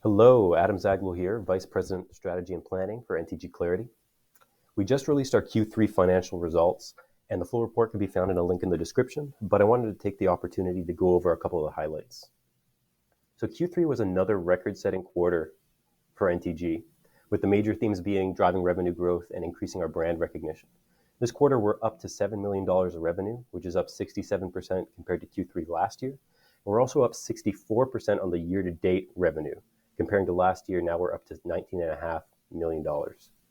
Hello, Adam Zaghloul here, Vice President Strategy and Planning for NTG Clarity. We just released our Q3 financial results, and the full report can be found in a link in the description, but I wanted to take the opportunity to go over a couple of the highlights. So Q3 was another record-setting quarter for NTG, with the major themes being driving revenue growth and increasing our brand recognition. This quarter, we're up to $7 million of revenue, which is up 67% compared to Q3 last year. We're also up 64% on the year-to-date revenue. Comparing to last year, now we're up to $19.5 million.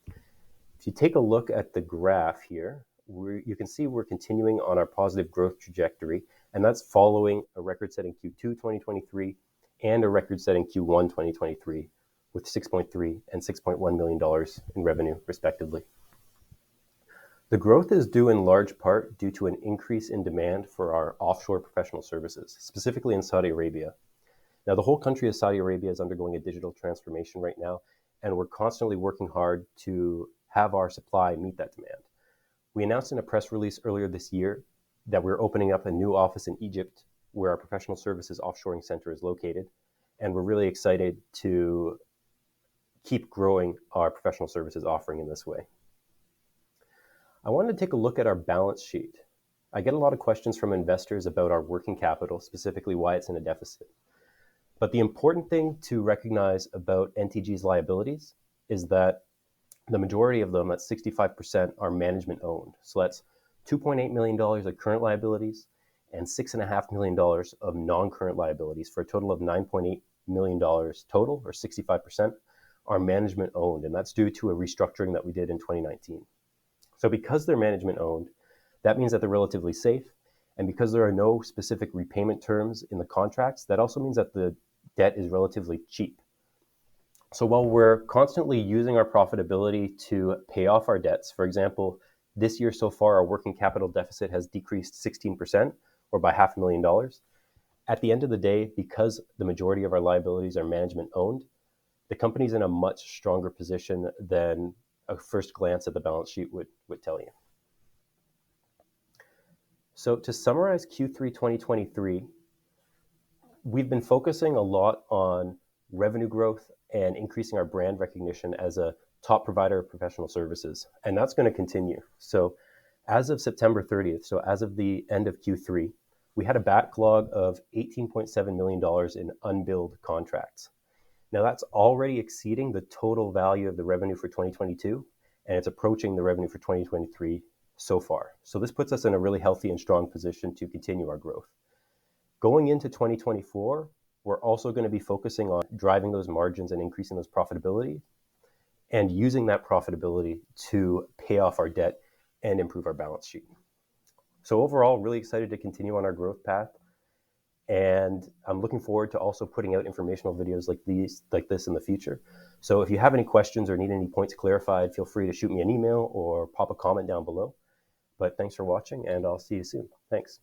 If you take a look at the graph here, you can see we're continuing on our positive growth trajectory, and that's following a record-setting Q2 2023 and a record-setting Q1 2023 with $6.3 and $6.1 million in revenue, respectively. The growth is due in large part due to an increase in demand for our offshore professional services, specifically in Saudi Arabia. Now, the whole country of Saudi Arabia is undergoing a digital transformation right now, and we're constantly working hard to have our supply meet that demand. We announced in a press release earlier this year that we're opening up a new office in Egypt where our professional services offshoring center is located, and we're really excited to keep growing our professional services offering in this way. I wanted to take a look at our balance sheet. I get a lot of questions from investors about our working capital, specifically why it's in a deficit. But the important thing to recognize about NTG's liabilities is that the majority of them, that's 65%, are management owned. So that's $2.8 million of current liabilities and $6.5 million of non-current liabilities for a total of $9.8 million total, or 65%, are management owned. And that's due to a restructuring that we did in 2019. So because they're management owned, that means that they're relatively safe. And because there are no specific repayment terms in the contracts, that also means that the debt is relatively cheap. So while we're constantly using our profitability to pay off our debts, for example, this year so far, our working capital deficit has decreased 16%, or by $500,000. At the end of the day, because the majority of our liabilities are management owned, the company's in a much stronger position than a first glance at the balance sheet would tell you. So to summarize Q3 2023, we've been focusing a lot on revenue growth and increasing our brand recognition as a top provider of professional services, and that's going to continue. So as of September 30th, so as of the end of Q3, we had a backlog of $18.7 million in unbilled contracts. Now that's already exceeding the total value of the revenue for 2022, and it's approaching the revenue for 2023 so far. So this puts us in a really healthy and strong position to continue our growth. Going into 2024, we're also going to be focusing on driving those margins and increasing those profitability and using that profitability to pay off our debt and improve our balance sheet. So overall, really excited to continue on our growth path. And I'm looking forward to also putting out informational videos like this in the future. So if you have any questions or need any points clarified, feel free to shoot me an email or pop a comment down below. But thanks for watching, and I'll see you soon. Thanks.